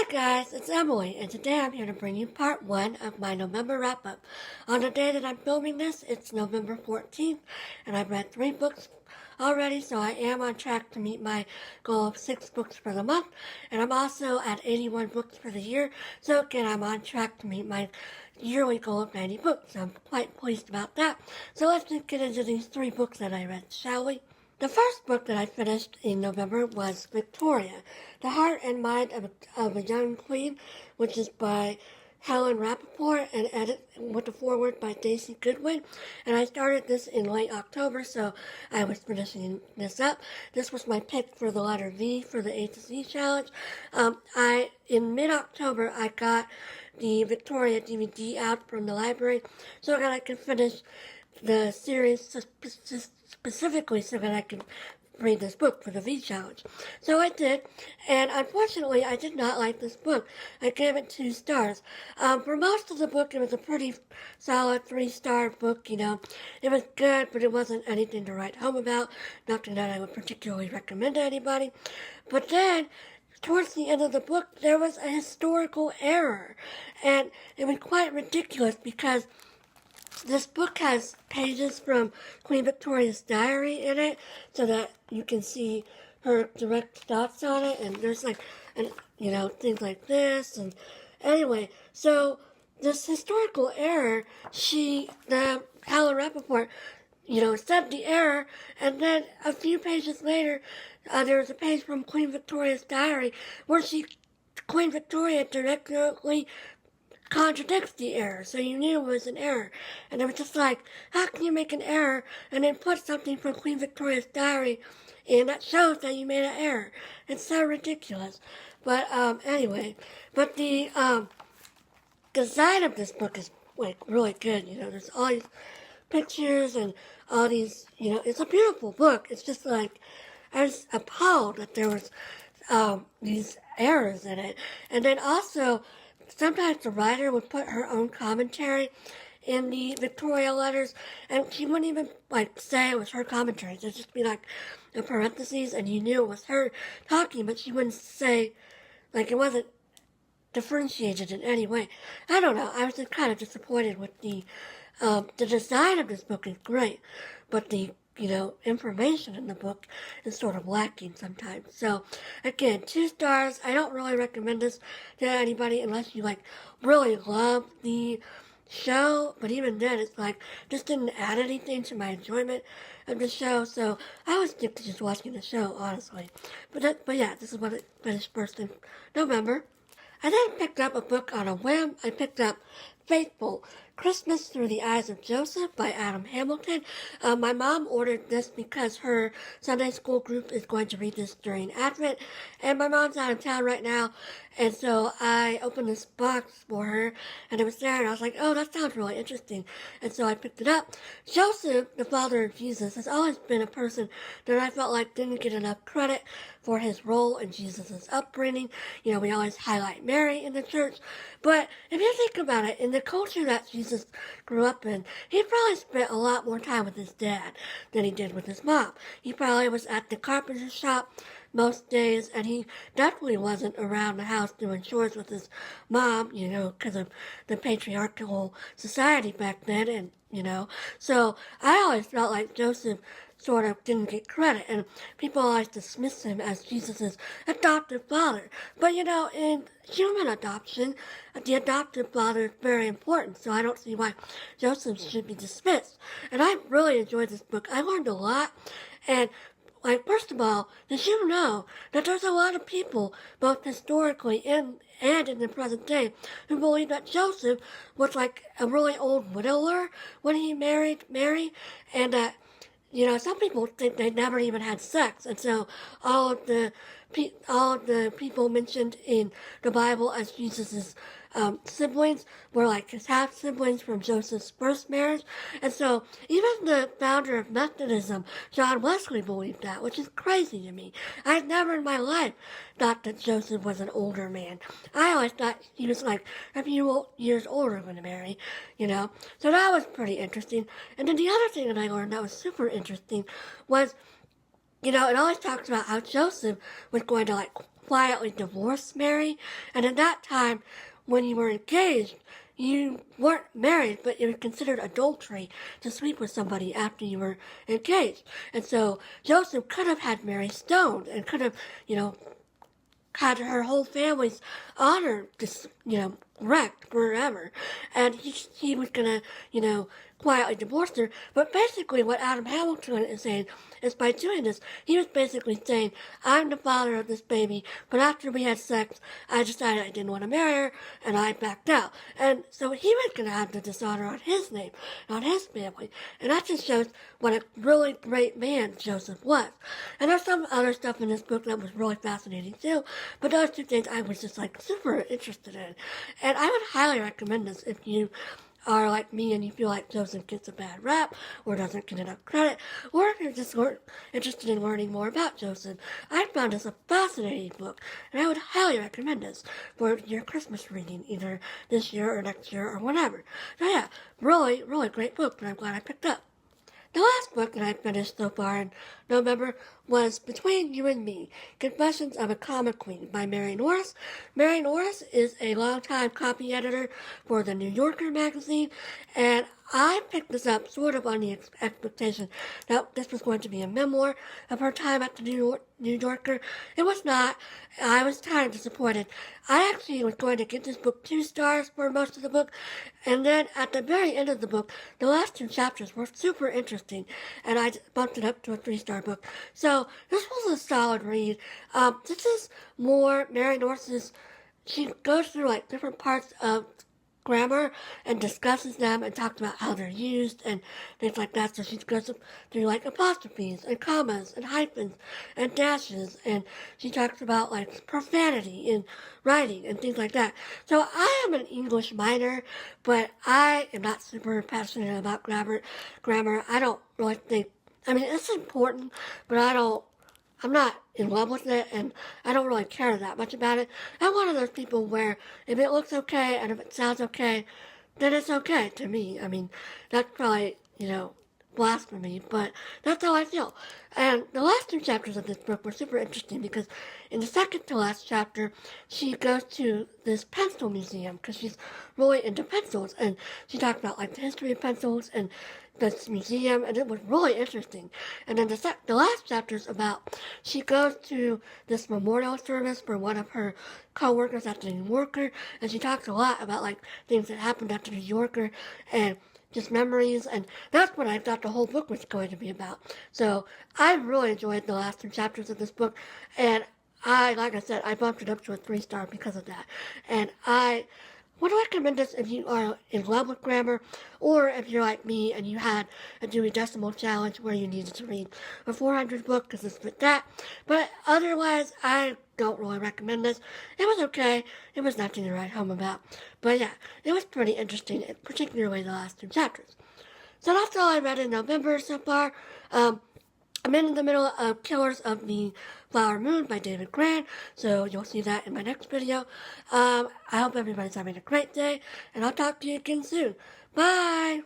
Hi guys, it's Emily, and today I'm here to bring you part 1 of my November wrap-up. On the day that I'm filming this, it's November 14th, and I've read 3 books already, so I am on track to meet my goal of 6 books for the month, and I'm also at 81 books for the year, so again, I'm on track to meet my yearly goal of 90 books. I'm quite pleased about that. So let's just get into these 3 books that I read, shall we? The first book that I finished in November was Victoria, The Heart and Mind of a Young Queen, which is by Helen Rappaport and edit with the foreword by Daisy Goodwin. And I started this in late October, so I was finishing this up. This was my pick for the letter V for the A to Z challenge. In mid-October, I got the Victoria DVD out from the library so that I could finish the series specifically so that I could read this book for the V challenge. So I did, and unfortunately I did not like this book. I gave it 2 stars. For most of the book it was a pretty solid 3-star book, you know. It was good, but it wasn't anything to write home about, nothing that I would particularly recommend to anybody. But then, towards the end of the book, there was a historical error, and it was quite ridiculous because this book has pages from Queen Victoria's diary in it so that you can see her direct thoughts on it, and there's things like this, and anyway, so this historical error, the Helen Rappaport, said the error, and then a few pages later, there was a page from Queen Victoria's diary where Queen Victoria directly contradicts the error, so you knew it was an error. And it was just like, how can you make an error and then put something from Queen Victoria's diary in that shows that you made an error? It's so ridiculous. But anyway, but the design of this book is really good. There's all these pictures and all these, it's a beautiful book. It's just like, I was appalled that there was these errors in it. And then also, sometimes the writer would put her own commentary in the Victoria letters, and she wouldn't even say it was her commentary. There'd just be in parentheses, and you knew it was her talking, but she wouldn't say it wasn't differentiated in any way. I don't know. I was just kind of disappointed with the design of this book is great, but the information in the book is sort of lacking sometimes. So, again, 2 stars. I don't really recommend this to anybody unless you, really love the show. But even then, it's just didn't add anything to my enjoyment of the show. So, I was stick to just watching the show, honestly. But yeah, this is what it finished first in November. I then picked up a book on a whim. I picked up Faithful, Christmas Through the Eyes of Joseph by Adam Hamilton. My mom ordered this because her Sunday school group is going to read this during Advent, and my mom's out of town right now, and so I opened this box for her, and it was there, and I was like, oh, that sounds really interesting, and so I picked it up. Joseph, the father of Jesus, has always been a person that I felt like didn't get enough credit for his role in Jesus' upbringing. We always highlight Mary in the church, but if you think about it, in the culture that Jesus grew up in, he probably spent a lot more time with his dad than he did with his mom. He probably was at the carpenter shop most days, and he definitely wasn't around the house doing chores with his mom, because of the patriarchal society back then, and, So I always felt like Joseph sort of didn't get credit, and people always dismiss him as Jesus' adoptive father. But, in human adoption, the adoptive father is very important, so I don't see why Joseph should be dismissed. And I really enjoyed this book. I learned a lot, and first of all, did you know that there's a lot of people, both historically and in the present day, who believe that Joseph was a really old widower when he married Mary, and that some people think they never even had sex, and so all of the people mentioned in the Bible as Jesus' siblings were his half-siblings from Joseph's first marriage. And so even the founder of Methodism, John Wesley, believed that, which is crazy to me. I had never in my life thought that Joseph was an older man. I always thought he was a few years older than Mary, So that was pretty interesting. And then the other thing that I learned that was super interesting was, it always talks about how Joseph was going to quietly divorce Mary. And at that time, when you were engaged, you weren't married, but it was considered adultery to sleep with somebody after you were engaged. And so Joseph could have had Mary stoned and could have, had her whole family's honor just, wrecked forever. And he was gonna, quietly divorce her. But basically what Adam Hamilton is saying is by doing this, he was basically saying, I'm the father of this baby, but after we had sex, I decided I didn't want to marry her, and I backed out. And so he was gonna have the dishonor on his name, on his family. And that just shows what a really great man Joseph was. And there's some other stuff in this book that was really fascinating too, but those two things I was just super interested in. And I would highly recommend this if you are like me and you feel like Joseph gets a bad rap or doesn't get enough credit, or if you're just interested in learning more about Joseph. I found this a fascinating book, and I would highly recommend this for your Christmas reading, either this year or next year or whatever. So yeah, really, really great book that I'm glad I picked up. The last book that I finished so far in November was Between You and Me, Confessions of a Comic Queen by Mary Norris. Mary Norris is a longtime copy editor for the New Yorker magazine, and I picked this up sort of on the expectation that this was going to be a memoir of her time at the New Yorker. It was not. I was kind of disappointed. I actually was going to give this book 2 stars for most of the book, and then at the very end of the book, the last 2 chapters were super interesting, and I bumped it up to a 3-star book. So this was a solid read. This is more Mary Norris's. She goes through different parts of grammar and discusses them and talks about how they're used and things like that. So she goes through apostrophes and commas and hyphens and dashes, and she talks about profanity in writing and things like that. So I am an English minor, but I am not super passionate about grammar. I don't really think, it's important, but I'm not in love with it, and I don't really care that much about it. I'm one of those people where if it looks okay and if it sounds okay, then it's okay to me. That's probably, blasphemy, but that's how I feel. And the last 2 chapters of this book were super interesting because in the second to last chapter, she goes to this pencil museum because she's really into pencils, and she talks about the history of pencils and this museum, and it was really interesting. And then the last chapter is about she goes to this memorial service for one of her co-workers at the New Yorker, and she talks a lot about things that happened at the New Yorker and just memories, and that's what I thought the whole book was going to be about. So I really enjoyed the last 2 chapters of this book, and like I said, I bumped it up to a 3-star because of that. And I would recommend this if you are in love with grammar, or if you're like me and you had a Dewey Decimal Challenge where you needed to read a 400 book because it's with that. But otherwise, I don't really recommend this. It was okay. It was nothing to write home about. But yeah, it was pretty interesting, particularly the last 2 chapters. So that's all I read in November so far. I'm in the middle of Killers of the Flower Moon by David Grann, so you'll see that in my next video. I hope everybody's having a great day, and I'll talk to you again soon. Bye!